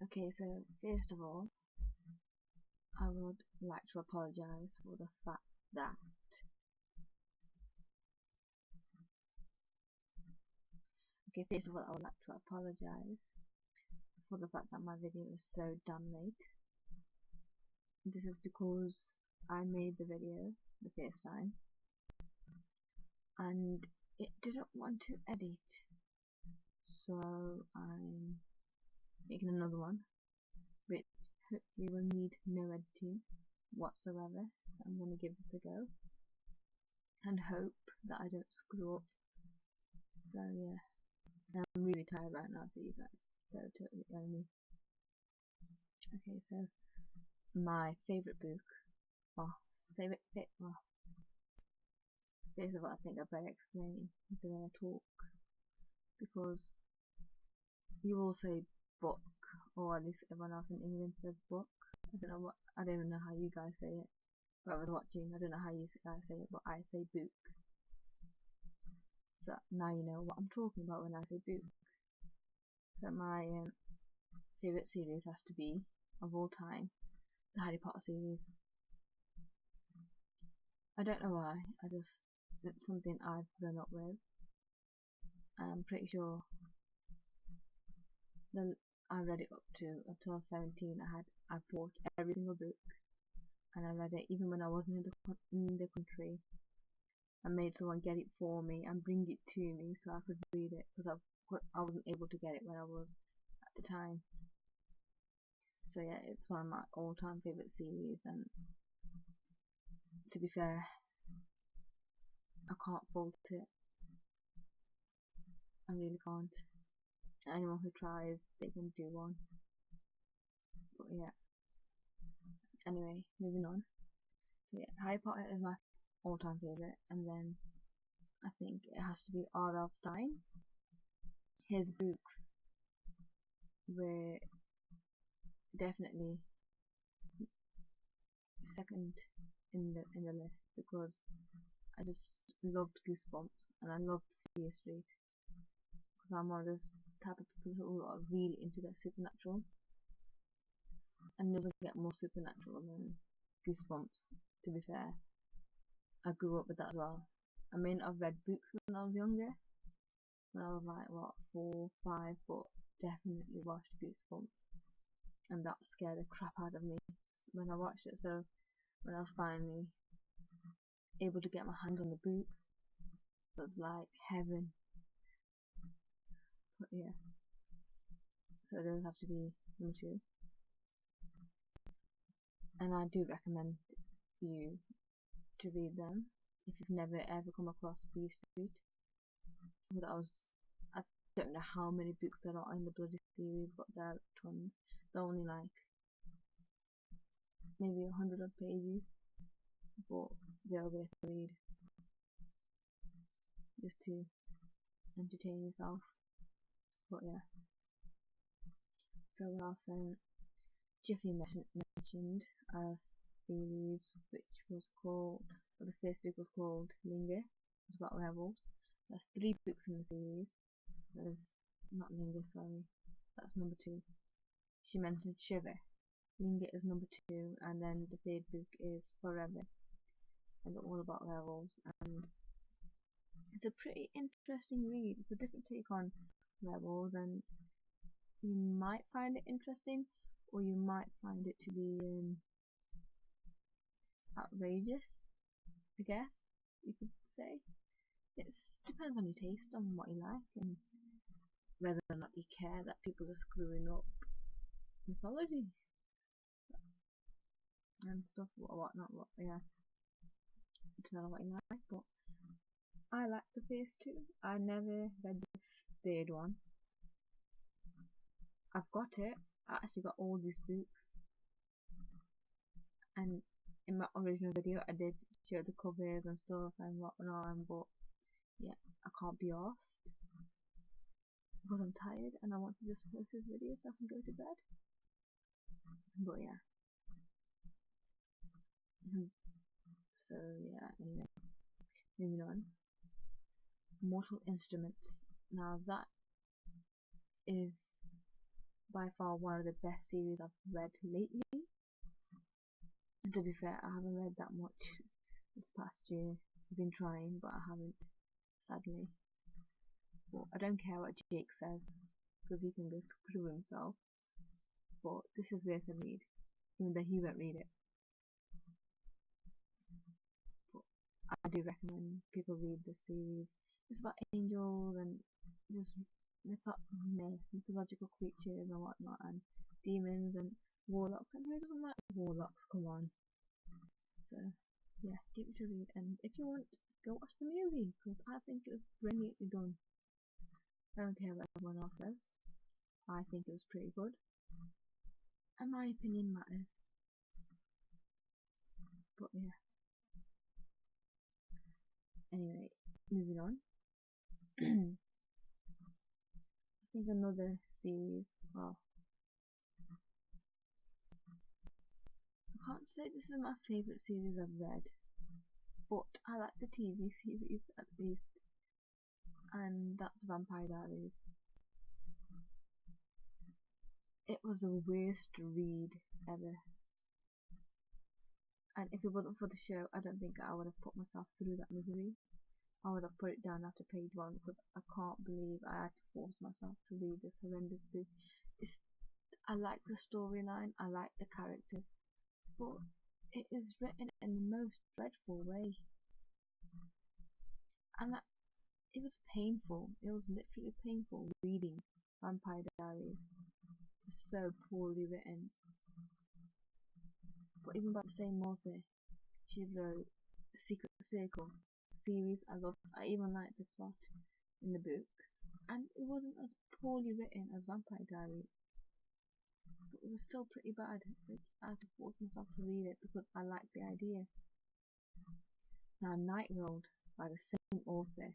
Okay, so first of all, I would like to apologize for the fact that I would like to apologize for the fact that my video is so damn late. This is because I made the video the first time and it didn't want to edit, so I'm making another one which hopefully will need no editing whatsoever. I'm going to give this a go and hope that I don't screw up. So yeah, I'm really tired right now, so you guys so totally owe me. Okay, so my favourite book, well, first of all, I think I better explain the way I talk, because you all say book, or at least everyone else in England says book. I don't even know how you guys say it. Whoever's watching, I don't know how you guys say it, but I say book. So now you know what I'm talking about when I say book. So my favourite series has to be, of all time, the Harry Potter series. I don't know why, it's something I've grown up with. I'm pretty sure I read it up to until 17. I bought every single book and I read it even when I wasn't in the country. I made someone get it for me and bring it to me so I could read it, because I wasn't able to get it when I was at the time. So yeah, it's one of my all-time favourite series, and to be fair, I can't fault it. I really can't. Anyone who tries, they can do one. But yeah. Anyway, moving on. So yeah, Harry Potter is my all-time favourite, and then I think it has to be R.L. Stein. His books were definitely second in the list, because I just loved Goosebumps and I loved Fear Street, because I'm one of those type of people who are really into their supernatural, and doesn't get more supernatural than Goosebumps, to be fair. I grew up with that as well. I mean, I've read books when I was younger, when I was like, what, 4, 5, but definitely watched Goosebumps, and that scared the crap out of me when I watched it. So when I was finally able to get my hands on the books, it was like heaven. But yeah, so those have to be number 2, and I do recommend you to read them if you've never ever come across Fear Street. I don't know how many books there are in the bloody series, but there are tons. They're only like maybe 100 odd pages, but they're worth the read just to entertain yourself. But yeah, so what else? Jeffrey mentioned a series which was called, well, the first book was called Linger. It's about werewolves. There's 3 books in the series. There's not Linger, sorry, that's number 2. She mentioned Shiver. Linger is number 2, and then the 3rd book is Forever, and they're all about werewolves. And it's a pretty interesting read. It's a different take on werewolves, and you might find it interesting, or you might find it to be outrageous, I guess you could say. It depends on your taste, on what you like, and whether or not you care that people are screwing up mythology and stuff, whatnot. Yeah, depends on what you like. But I like the first 2. I never read the 3rd one. I've got it. I actually got all these books, and in my original video I did show the covers and stuff and whatnot, but yeah, I can't be arsed because I'm tired and I want to just post this video so I can go to bed. But yeah, so yeah, anyway, moving on. Mortal Instruments. Now that is by far one of the best series I've read lately. And to be fair, I haven't read that much this past year. I've been trying, but I haven't, sadly. But I don't care what Jake says, because he can go screw himself. But this is worth a read, even though he won't read it. But I do recommend people read this series. It's about angels and just mythological creatures and whatnot, and demons and warlocks. And who doesn't like warlocks? Come on. So yeah, give it a read. And if you want, go watch the movie, because I think it was brilliantly done. I don't care what everyone else says. I think it was pretty good. And my opinion matters. But yeah. Anyway, moving on. I think another series, well, I can't say this is my favourite series I've read, but I like the TV series at least, and that's Vampire Diaries. It was the worst read ever, and if it wasn't for the show, I don't think I would have put myself through that misery. I would have put it down after page 1, because I can't believe I had to force myself to read this horrendous book. I like the storyline, I like the characters, but it is written in the most dreadful way, and it was painful. It was literally painful reading Vampire Diaries. It was so poorly written. But even by the same author, she wrote The Secret Circle series. I even liked the plot in the book, and it wasn't as poorly written as Vampire Diaries, but it was still pretty bad. I had to force myself to read it because I liked the idea. Now, Night Road by the same author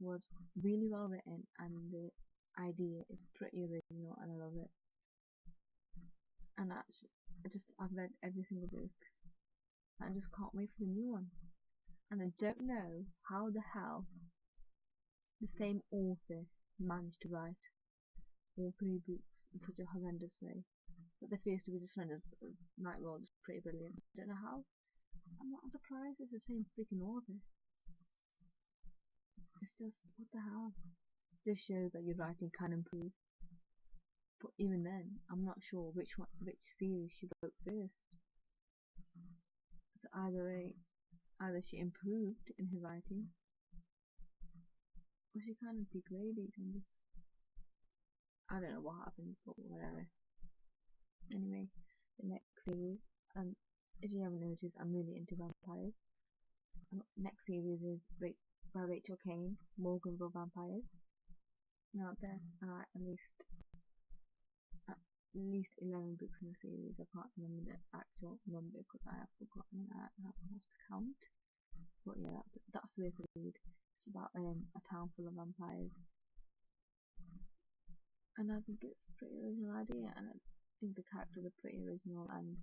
was really well written, and the idea is pretty original, and I love it. And I've read every single book. I just can't wait for the new one. And I don't know how the hell the same author managed to write all 3 books in such a horrendous way. But the first 2 were just horrendous. Night World is pretty brilliant. I don't know how. I'm not surprised it's the same freaking author. It's just, what the hell? This shows that your writing can improve. But even then, I'm not sure which series she wrote first. So either she improved in her writing, or she kind of degraded and just, I don't know what happened, but whatever. Anyway, the next series, and if you haven't noticed, I'm really into vampires. Next series is by Rachel Kane, Morganville Vampires. Now there are at least 11 books in the series. I can't remember the actual number because I have forgotten. I have lost count. But yeah, that's worth a read. It's about a town full of vampires, and I think it's a pretty original idea, and I think the characters are pretty original. And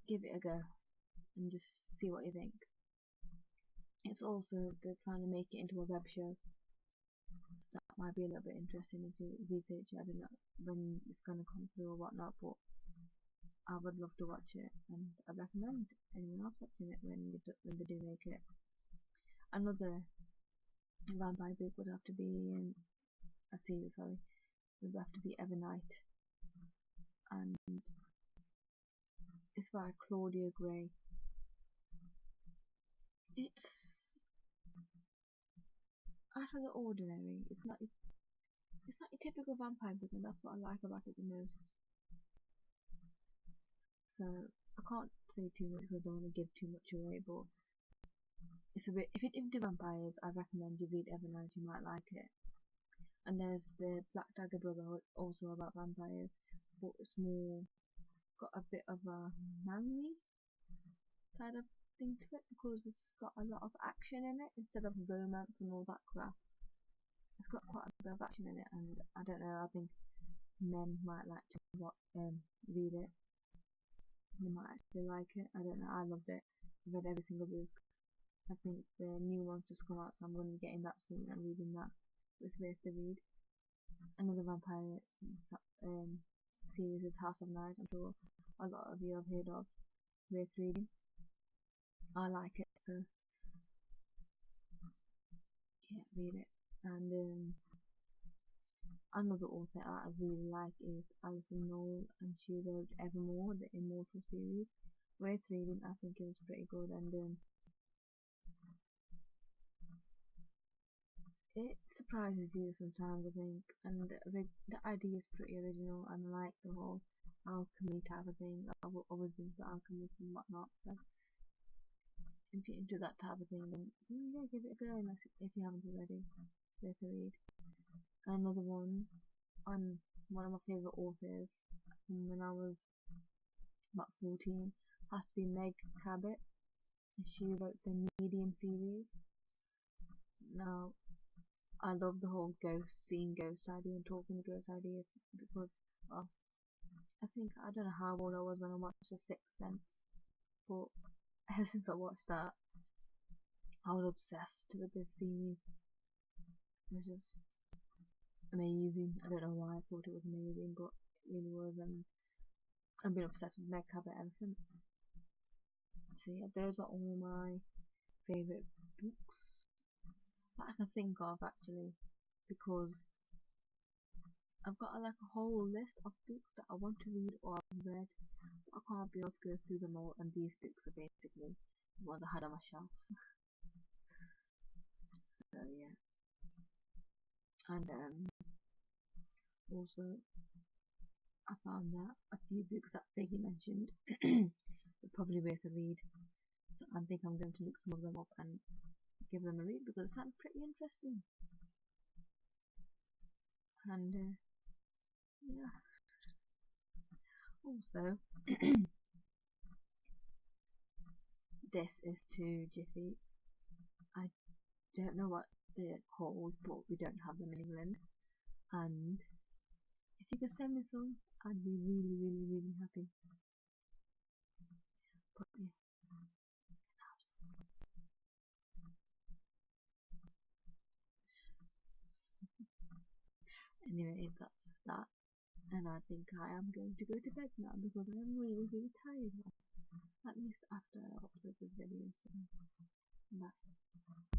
give it a go and just see what you think. It's also, they're trying to make it into a web show, so that might be a little bit interesting if you research it. I don't know when it's going to come through or whatnot, but I would love to watch it, and I recommend anyone else watching it when they do make it. Another vampire book would have to be a series, sorry, would have to be Evernight, and it's by Claudia Gray. It's out of the ordinary. It's not your typical vampire book, and that's what I like about it the most. So I can't say too much because I don't want to give too much away, but it's a bit, if you're into vampires, I recommend you read Evernight. You might like it. And there's the Black Dagger Brotherhood, also about vampires, but it's more got a bit of a manly side of thing to it, because it's got a lot of action in it instead of romance and all that crap. It's got quite a bit of action in it, and I don't know, I think men might like to read it. They might actually like it. I don't know, I loved it. I've read every single book. I think the new one's just come out, so I'm going to be getting that soon and reading that. It's worth the read. another vampire um, series is House of Night. I'm sure a lot of you have heard of Wraith reading. I like it, so yeah, read it. And another author that I really like is Alison Noel, and she wrote Evermore, the Immortal series. Worth reading, I think it was pretty good, and it surprises you sometimes, I think, and the idea is pretty original, and I like the whole alchemy type of thing. I've always been into alchemy and whatnot, so if you're into that type of thing, then yeah, give it a go, if you haven't already. Worth a read. Another one, on one of my favourite authors from when I was about 14, has to be Meg Cabot. She wrote the Medium series. Now, I love the whole seeing ghosts idea and talking to ghost ideas because, well, I don't know how old I was when I watched The Sixth Sense, but ever since I watched that, I was obsessed with this series. It was just amazing. I don't know why I thought it was amazing, but it really was, and I've been obsessed with Meg Cabot ever since. So yeah, those are all my favourite books that I can think of actually, because I've got like a whole list of books that I want to read or I've read. I can't be able to go through them all, and these books are basically the ones I had on my shelf. So yeah, and also I found that a few books that Peggy mentioned are probably worth a read. So I think I'm going to look some of them up and give them a read because it sounds pretty interesting. And yeah, also this is to Jiffy. I don't know what they're called, but we don't have them in England. And if you could send me some, I'd be really, really, really happy. But yeah, anyway, that's that. And I think I am going to go to bed now because I am really, really tired now. At least after I upload this video. So, bye.